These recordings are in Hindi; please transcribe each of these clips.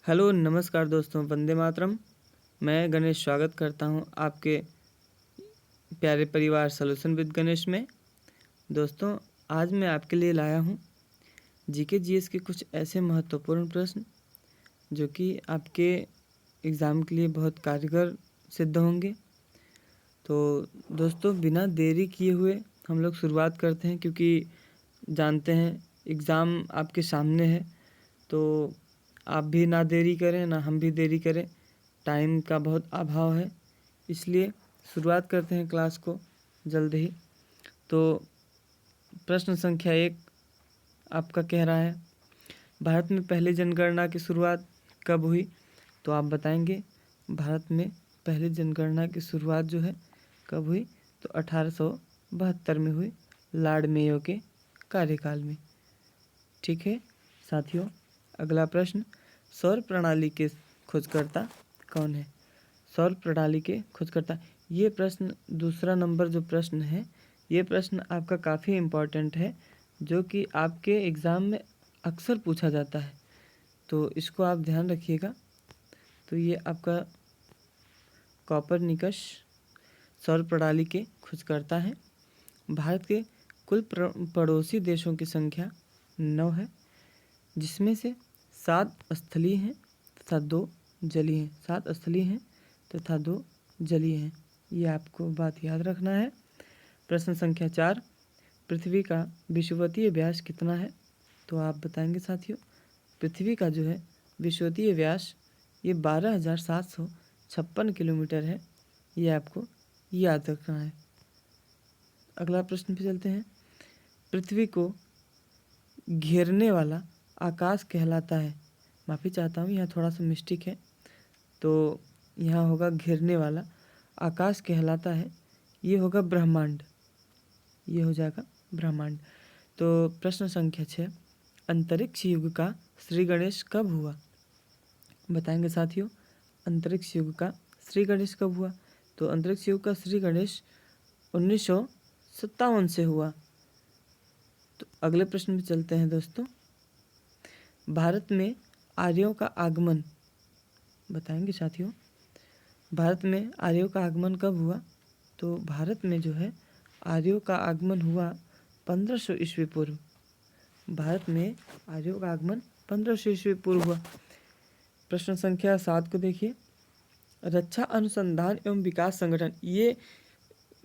हेलो नमस्कार दोस्तों, वंदे मातरम। मैं गणेश स्वागत करता हूं आपके प्यारे परिवार सॉल्यूशन विद गणेश में। दोस्तों, आज मैं आपके लिए लाया हूं जीके जीएस के कुछ ऐसे महत्वपूर्ण प्रश्न जो कि आपके एग्ज़ाम के लिए बहुत कारगर सिद्ध होंगे। तो दोस्तों, बिना देरी किए हुए हम लोग शुरुआत करते हैं, क्योंकि जानते हैं एग्ज़ाम आपके सामने है। तो आप भी ना देरी करें, ना हम भी देरी करें, टाइम का बहुत अभाव है, इसलिए शुरुआत करते हैं क्लास को जल्द ही। तो प्रश्न संख्या 1 आपका कह रहा है, भारत में पहली जनगणना की शुरुआत कब हुई? तो आप बताएंगे भारत में पहली जनगणना की शुरुआत जो है कब हुई? तो 1872 में हुई, लॉर्ड मेयो के कार्यकाल में। ठीक है साथियों, अगला प्रश्न, सौर प्रणाली के खोजकर्ता कौन है? सौर प्रणाली के खोजकर्ता, ये प्रश्न दूसरा नंबर जो प्रश्न है, ये प्रश्न आपका काफ़ी इम्पोर्टेंट है, जो कि आपके एग्ज़ाम में अक्सर पूछा जाता है, तो इसको आप ध्यान रखिएगा। तो ये आपका कोपरनिकस सौर प्रणाली के खोजकर्ता हैं। भारत के कुल पड़ोसी देशों की संख्या 9 है, जिसमें से 7 स्थलीय हैं तथा 2 जलीय हैं। 7 स्थलीय हैं तथा 2 जलीय हैं, ये आपको बात याद रखना है। प्रश्न संख्या 4, पृथ्वी का विषुवतीय व्यास कितना है? तो आप बताएंगे साथियों, पृथ्वी का जो है विषुवतीय व्यास ये 12,756 किलोमीटर है, ये आपको याद रखना है। अगला प्रश्न पे चलते हैं, पृथ्वी को घेरने वाला आकाश कहलाता है। माफ़ी चाहता हूँ, यहाँ थोड़ा सा मिस्टेक है, तो यहाँ होगा घेरने वाला आकाश कहलाता है, ये होगा ब्रह्मांड, ये हो जाएगा ब्रह्मांड। तो प्रश्न संख्या 6, अंतरिक्ष युग का श्री गणेश कब हुआ? बताएंगे साथियों, अंतरिक्ष युग का श्री गणेश कब हुआ? तो अंतरिक्ष युग का श्री गणेश 1957 से हुआ। तो अगले प्रश्न पे चलते हैं दोस्तों, भारत में आर्यों का आगमन, बताएंगे साथियों, भारत में आर्यों का आगमन कब हुआ? तो भारत में जो है आर्यों का आगमन हुआ 1500 ईस्वी पूर्व। भारत में आर्यों का आगमन 1500 ईस्वी पूर्व हुआ। प्रश्न संख्या 7 को देखिए, रक्षा अनुसंधान एवं विकास संगठन, ये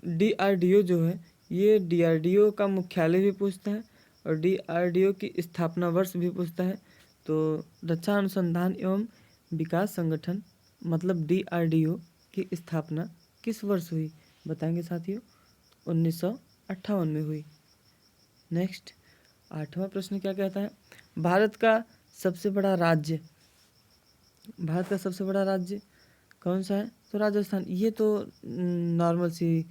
DRDO जो है, ये DRDO का मुख्यालय भी पूछता है और DRDO की स्थापना वर्ष भी पूछता है। तो रक्षा अनुसंधान एवं विकास संगठन मतलब DRDO की स्थापना किस वर्ष हुई? बताएंगे साथियों, 1958 में हुई। नेक्स्ट 8वां प्रश्न क्या कहता है, भारत का सबसे बड़ा राज्य, भारत का सबसे बड़ा राज्य कौन सा है? तो राजस्थान। ये तो नॉर्मल सी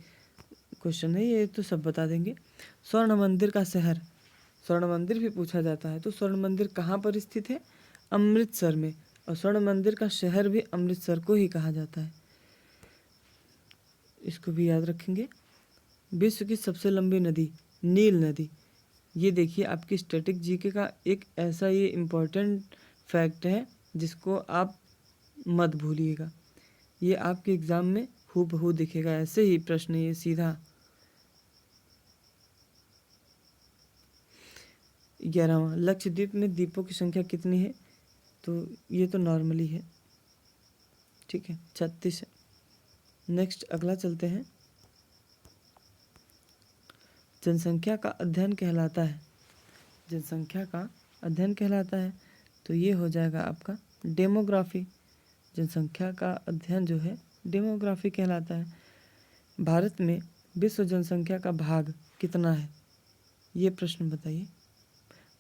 क्वेश्चन है, ये तो सब बता देंगे। स्वर्ण मंदिर का शहर, स्वर्ण मंदिर भी पूछा जाता है, तो स्वर्ण मंदिर कहाँ पर स्थित है? अमृतसर में, और स्वर्ण मंदिर का शहर भी अमृतसर को ही कहा जाता है, इसको भी याद रखेंगे। विश्व की सबसे लंबी नदी, नील नदी। ये देखिए आपकी स्टैटिक जीके का एक ऐसा ये इम्पोर्टेंट फैक्ट है जिसको आप मत भूलिएगा, ये आपके एग्ज़ाम में हूबहू दिखेगा, ऐसे ही प्रश्न ये सीधा। 11वां, लक्षद्वीप में द्वीपों की संख्या कितनी है? तो ये तो नॉर्मली है, ठीक है, 36 है। नेक्स्ट अगला चलते हैं, जनसंख्या का अध्ययन कहलाता है, जनसंख्या का अध्ययन कहलाता है, तो ये हो जाएगा आपका डेमोग्राफी। जनसंख्या का अध्ययन जो है डेमोग्राफी कहलाता है। भारत में विश्व जनसंख्या का भाग कितना है? ये प्रश्न बताइए,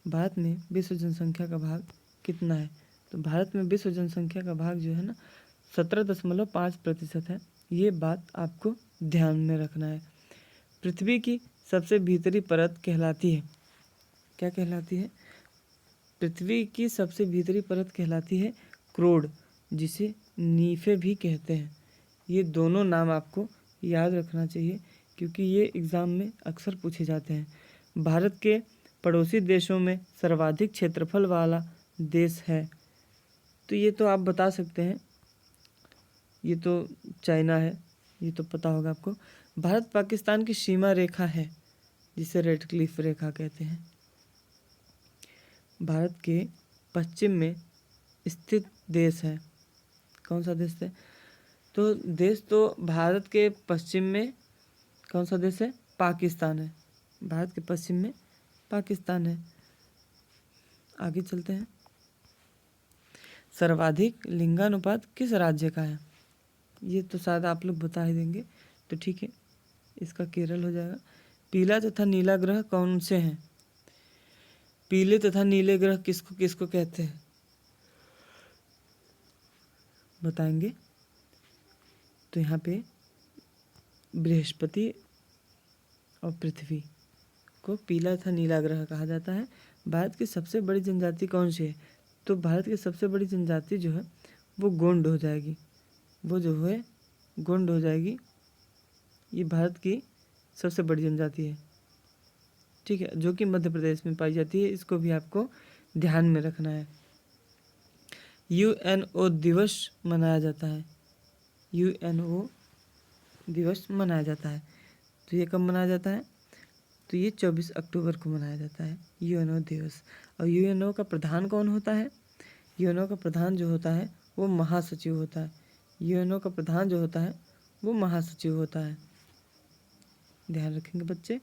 भारत में विश्व जनसंख्या का भाग कितना है? तो भारत में विश्व जनसंख्या का भाग जो है ना 17.5% है, ये बात आपको ध्यान में रखना है। पृथ्वी की सबसे भीतरी परत कहलाती है, क्या कहलाती है? पृथ्वी की सबसे भीतरी परत कहलाती है क्रोड, जिसे नीफे भी कहते हैं। ये दोनों नाम आपको याद रखना चाहिए, क्योंकि ये एग्ज़ाम में अक्सर पूछे जाते हैं। भारत के पड़ोसी देशों में सर्वाधिक क्षेत्रफल वाला देश है, तो ये तो आप बता सकते हैं, ये तो चाइना है, ये तो पता होगा आपको। भारत पाकिस्तान की सीमा रेखा है जिसे रेड क्लिफ रेखा कहते हैं। भारत के पश्चिम में स्थित देश है, कौन सा देश है? तो देश तो भारत के पश्चिम में कौन सा देश है? पाकिस्तान है। भारत के पश्चिम में पाकिस्तान है। आगे चलते हैं। सर्वाधिक लिंगानुपात किस राज्य का है? ये तो शायद आप लोग बता ही देंगे, तो ठीक है, इसका केरल हो जाएगा। पीला तथा नीला ग्रह कौन से हैं? पीले तथा नीले ग्रह किसको किसको कहते हैं बताएंगे? तो यहाँ पे बृहस्पति और पृथ्वी को पीला तथा नीला ग्रह कहा जाता है। भारत की सबसे बड़ी जनजाति कौन सी है? तो भारत की सबसे बड़ी जनजाति जो है वो गोंड हो जाएगी, वो जो है गोंड हो जाएगी। ये भारत की सबसे बड़ी जनजाति है, ठीक है, जो कि मध्य प्रदेश में पाई जाती है। इसको भी आपको ध्यान में रखना है। यूएनओ दिवस मनाया जाता है, यूएनओ दिवस मनाया जाता है। तो ये कब मनाया जाता है? तो ये 24 अक्टूबर को मनाया जाता है यूएनओ दिवस। और यूएनओ का प्रधान कौन होता है? यूएनओ का प्रधान जो होता है वो महासचिव होता है। यूएनओ का प्रधान जो होता है वो महासचिव होता है। ध्यान रखेंगे बच्चे।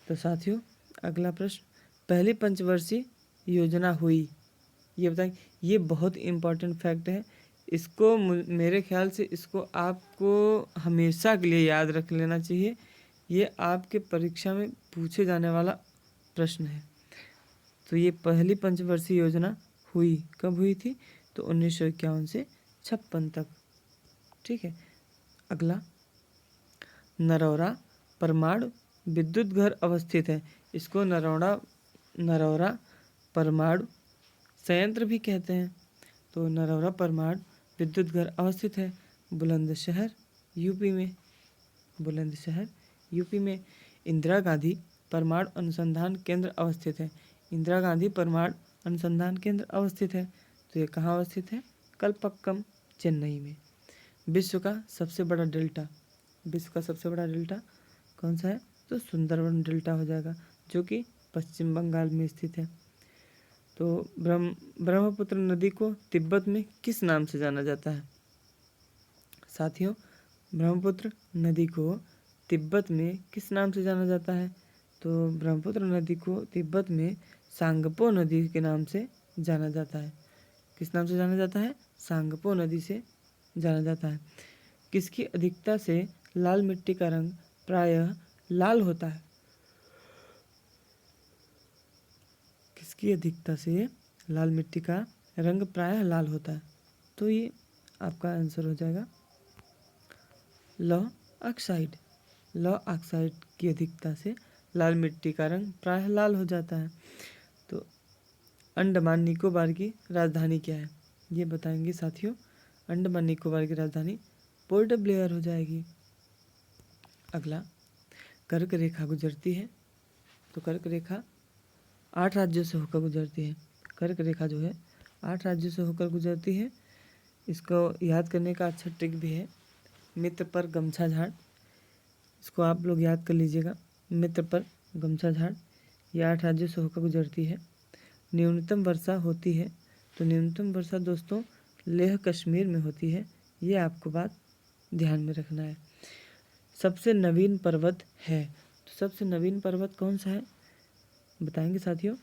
तो साथियों, अगला प्रश्न, पहली पंचवर्षीय योजना हुई, ये बताएं। ये बहुत इम्पोर्टेंट फैक्ट है, इसको मेरे ख्याल से इसको आपको हमेशा के लिए याद रख लेना चाहिए। ये आपके परीक्षा में पूछे जाने वाला प्रश्न है। तो ये पहली पंचवर्षीय योजना हुई कब हुई थी? तो 1951 से 56 तक, ठीक है। अगला, नरौरा परमाणु विद्युत घर अवस्थित है। इसको नरौरा परमाणु संयंत्र भी कहते हैं। तो नरौरा परमाणु विद्युत घर अवस्थित है बुलंदशहर यूपी में, बुलंदशहर यूपी में। इंदिरा गांधी परमाणु अनुसंधान केंद्र अवस्थित है, इंदिरा गांधी परमाणु अनुसंधान केंद्र अवस्थित है। तो ये कहाँ अवस्थित है? कलपक्कम, चेन्नई में। विश्व का सबसे बड़ा डेल्टा, विश्व का सबसे बड़ा डेल्टा कौन सा है? तो सुंदरबन डेल्टा हो जाएगा, जो कि पश्चिम बंगाल में स्थित है। तो ब्रह्मपुत्र नदी को तिब्बत में किस नाम से जाना जाता है? साथियों, ब्रह्मपुत्र नदी को तिब्बत में किस नाम से जाना जाता है? तो ब्रह्मपुत्र नदी को तिब्बत में सांगपो नदी के नाम से जाना जाता है। किस नाम से जाना जाता है? सांगपो नदी से जाना जाता है। किसकी अधिकता से लाल मिट्टी का रंग प्रायः लाल होता है? किसकी अधिकता से लाल मिट्टी का रंग प्रायः लाल होता है? तो ये आपका आंसर हो जाएगा लौह ऑक्साइड। लौह ऑक्साइड की अधिकता से लाल मिट्टी का रंग प्रायः लाल हो जाता है। तो अंडमान निकोबार की राजधानी क्या है? ये बताएंगे साथियों। अंडमान निकोबार की राजधानी पोर्ट ब्लेयर हो जाएगी। अगला, कर्क रेखा गुजरती है। तो कर्क रेखा 8 राज्यों से होकर गुजरती है। कर्क रेखा जो है 8 राज्यों से होकर गुजरती है। इसको याद करने का अच्छा ट्रिक भी है, मित्र पर गमछा झाड़। इसको आप लोग याद कर लीजिएगा, मित्र पर गमछा झाड़। ये 8 राज्यों से होकर गुजरती है। न्यूनतम वर्षा होती है, तो न्यूनतम वर्षा दोस्तों लेह कश्मीर में होती है। ये आपको बात ध्यान में रखना है। सबसे नवीन पर्वत है, तो सबसे नवीन पर्वत कौन सा है बताएंगे साथियों?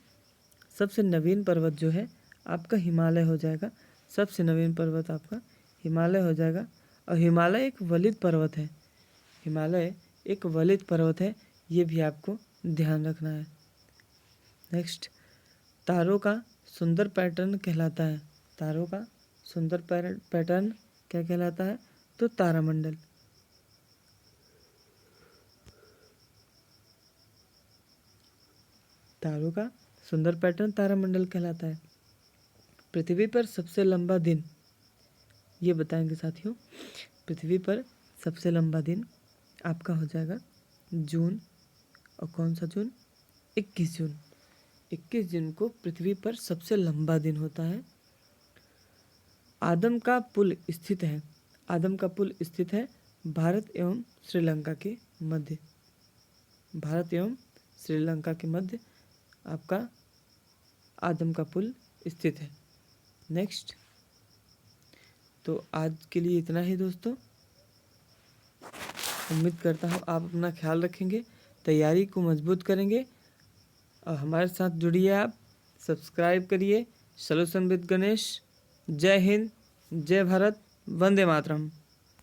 सबसे नवीन पर्वत जो है आपका हिमालय हो जाएगा। सबसे नवीन पर्वत आपका हिमालय हो जाएगा। और हिमालय एक वलित पर्वत है, हिमालय एक वलित पर्वत है, ये भी आपको ध्यान रखना है। नेक्स्ट, तारों का सुंदर पैटर्न कहलाता है। तारों का सुंदर पैटर्न क्या कहलाता है? तो तारामंडल। तारों का सुंदर पैटर्न तारामंडल कहलाता है। पृथ्वी पर सबसे लंबा दिन, ये बताएंगे साथियों। पृथ्वी पर सबसे लंबा दिन आपका हो जाएगा जून। और कौन सा जून? 21 जून। 21 जून को पृथ्वी पर सबसे लंबा दिन होता है। आदम का पुल स्थित है? आदम का पुल स्थित है भारत एवं श्रीलंका के मध्य। भारत एवं श्रीलंका के मध्य आपका आदम का पुल स्थित है। नेक्स्ट, तो आज के लिए इतना ही दोस्तों। उम्मीद करता हूँ आप अपना ख्याल रखेंगे, तैयारी को मजबूत करेंगे और हमारे साथ जुड़िए। आप सब्सक्राइब करिए सॉल्यूशन विद गणेश। जय हिंद, जय भारत, वंदे मातरम।